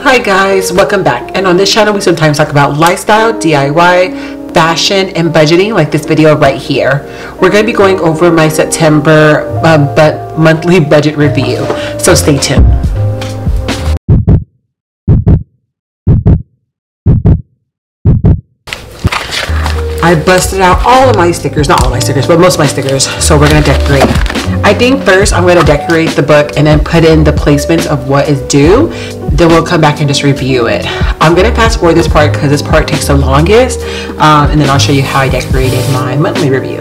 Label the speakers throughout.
Speaker 1: Hi guys, welcome back. And on this channel we sometimes talk about lifestyle, DIY, fashion, and budgeting, like this video right here. We're going to be going over my September monthly budget review, so stay tuned. I busted out all of my stickers, not all my stickers, but most of my stickers, so we're going to decorate. I think first I'm going to decorate the book and then put in the placements of what is due. Then we'll come back and just review it. I'm going to fast forward this part because this part takes the longest, and then I'll show you how I decorated my monthly review.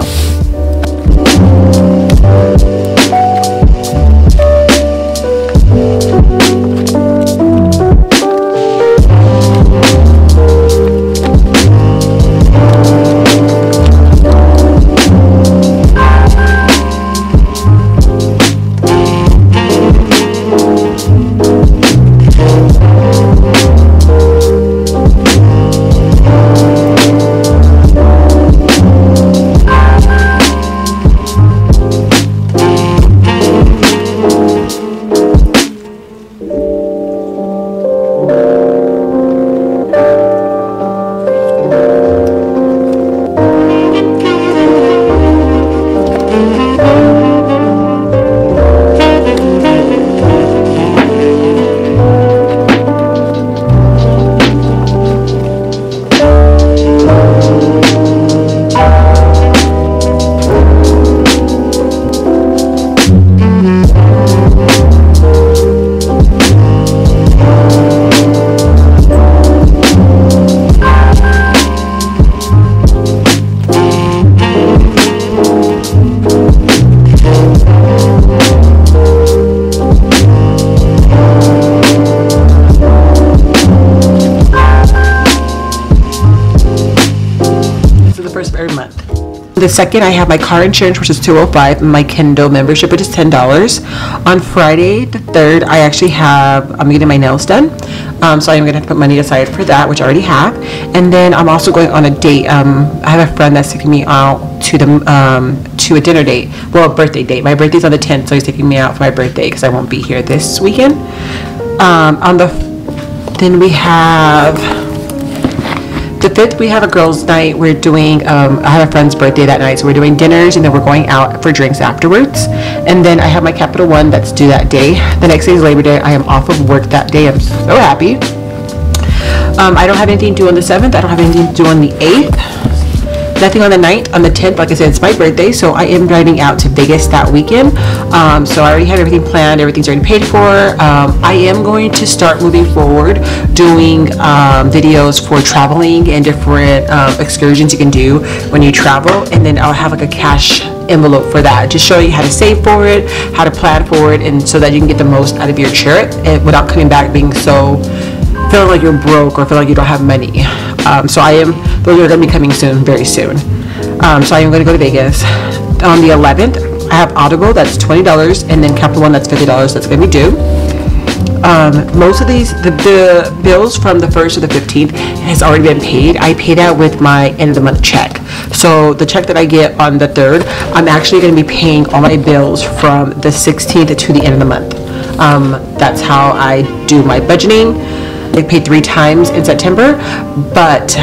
Speaker 1: Every month. The second, I have my car insurance, which is $205, and my Kindle membership, which is $10. On Friday the 3rd, I'm getting my nails done, so I'm gonna put money aside for that, which I already have. And then I'm also going on a date. I have a friend that's taking me out to a dinner date, well, a birthday date. My birthday's on the 10th, so he's taking me out for my birthday because I won't be here this weekend. Then we have the 5th, we have a girls' night. We're doing, I have a friend's birthday that night, so we're doing dinners, and then we're going out for drinks afterwards. And then I have my Capital One that's due that day. The next day is Labor Day. I am off of work that day. I'm so happy. I don't have anything due on the 7th. I don't have anything due on the 8th. Nothing on the 9th. On the 10th, like I said, it's my birthday, so I am driving out to Vegas that weekend. So I already have everything planned. Everything's already paid for. I am going to start moving forward doing videos for traveling and different excursions you can do when you travel, and then I'll have like a cash envelope for that, just show you how to save for it, how to plan for it, and so that you can get the most out of your trip and without coming back being feeling like you're broke or feel like you don't have money. So those are going to be coming soon, very soon. So I am going to go to Vegas. On the 11th, I have Audible, that's $20, and then Capital One, that's $50, that's going to be due. Most of these, the bills from the 1st to the 15th has already been paid. I paid out with my end of the month check. So the check that I get on the 3rd, I'm actually going to be paying all my bills from the 16th to the end of the month. That's how I do my budgeting. I paid 3 times in September, but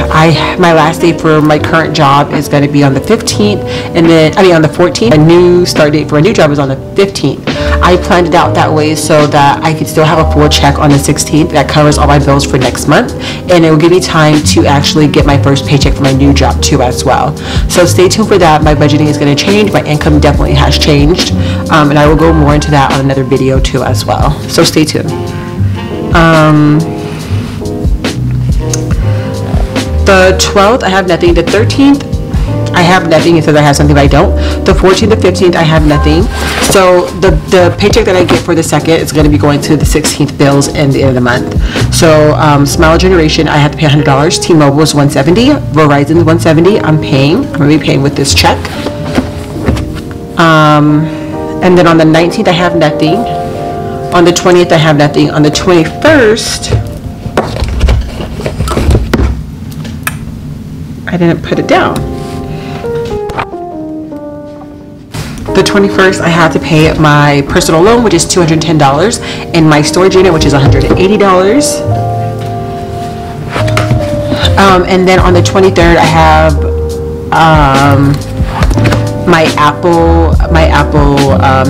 Speaker 1: my last day for my current job is going to be on the 15th, and then on the 14th. A new start date for a new job is on the 15th. I planned it out that way so that I could still have a full check on the 16th that covers all my bills for next month, and it will give me time to actually get my first paycheck for my new job too as well. So stay tuned for that. My budgeting is going to change. My income definitely has changed, and I will go more into that on another video too as well. So stay tuned. The 12th, I have nothing. The 13th, I have nothing. It says I have something, but I don't. The 14th, the 15th, I have nothing. So the paycheck that I get for the 2nd is going to be going to the 16th bills and the end of the month. So Smile Generation, I have to pay $100. T-Mobile is $170. Verizon is $170. I'm going to be paying with this check. And then on the 19th, I have nothing. On the 20th, I have nothing. On the 21st, I didn't put it down. The 21st, I have to pay my personal loan, which is $210, and my storage unit, which is $180. And then on the 23rd, I have my Apple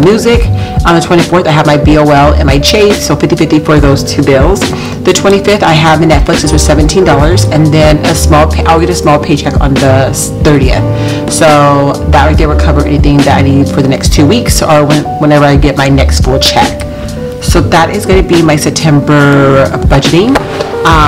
Speaker 1: Music. On the 24th, I have my BOL and my Chase, so 50-50 for those two bills. The 25th, I have the Netflix, which was $17, and then I'll get a small paycheck on the 30th. So that right there will cover anything that I need for the next 2 weeks, or whenever I get my next full check. So that is going to be my September budgeting.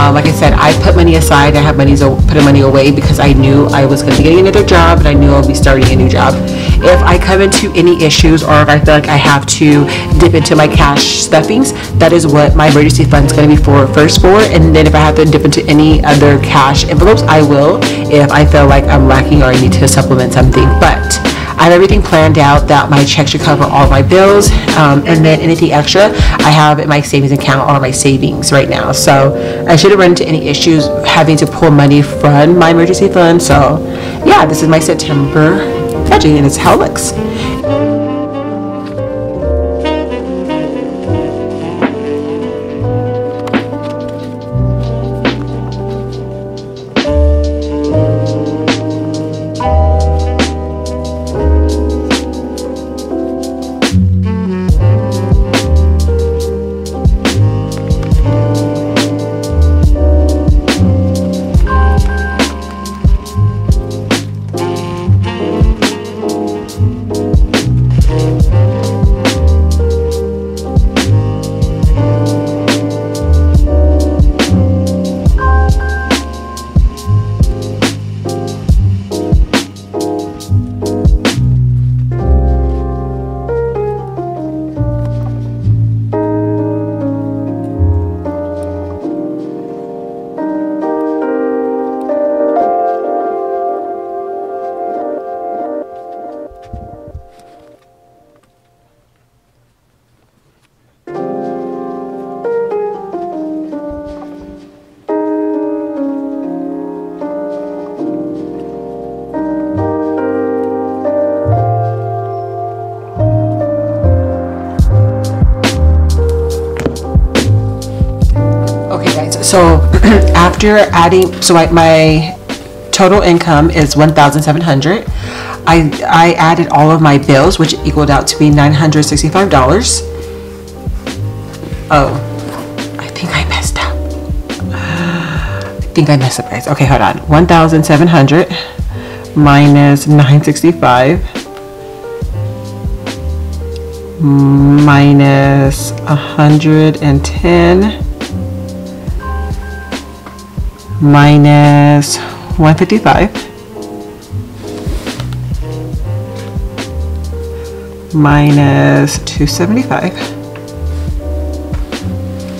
Speaker 1: Like I said, I put money aside. I have put money away because I knew I was going to be getting another job, and I knew I'll be starting a new job. If I come into any issues, or if I feel like I have to dip into my cash stuffings, that is what my emergency fund is going to be first for. And then if I have to dip into any other cash envelopes, I will, if I feel like I'm lacking or I need to supplement something. But I have everything planned out that my check should cover all my bills, and then anything extra I have in my savings account or my savings right now. So I shouldn't run into any issues having to pull money from my emergency fund. So yeah, this is my September budget, and it's how it looks. So after adding, so my total income is $1,700. I added all of my bills, which equaled out to be $965. Oh, I think I messed up. Guys. Okay, hold on. 1,700 minus 965 minus 110 minus 155 minus 275.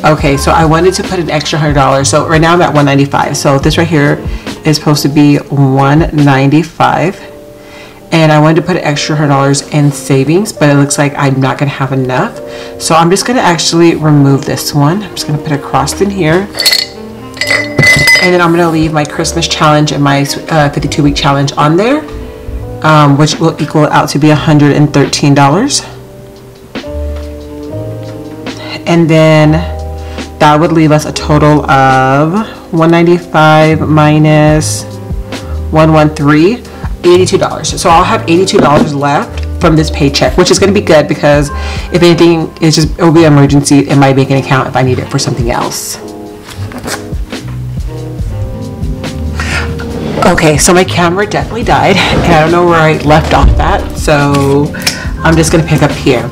Speaker 1: Okay, so I wanted to put an extra $100. So right now I'm at 195. So this right here is supposed to be 195. And I wanted to put an extra $100 in savings, but it looks like I'm not going to have enough. So I'm just going to actually remove this one. I'm just going to put a cross in here. And then I'm going to leave my Christmas challenge and my 52-week challenge on there, which will equal out to be $113. And then that would leave us a total of 195 minge 113, $82. So I'll have $82 left from this paycheck, which is going to be good because if anything, it will be an emergency in my banking account if I need it for something else. Okay, so my camera definitely died, and I don't know where I left off at, so I'm just going to pick up here.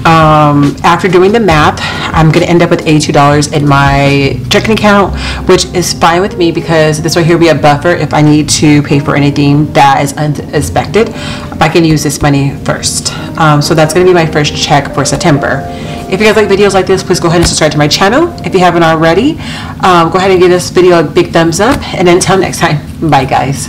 Speaker 1: After doing the math, I'm going to end up with $82 in my checking account, which is fine with me because this right here will be a buffer if I need to pay for anything that is unexpected. I can use this money first. So that's going to be my first check for September. If you guys like videos like this, please go ahead and subscribe to my channel. If you haven't already, go ahead and give this video a big thumbs up. And until next time, bye guys.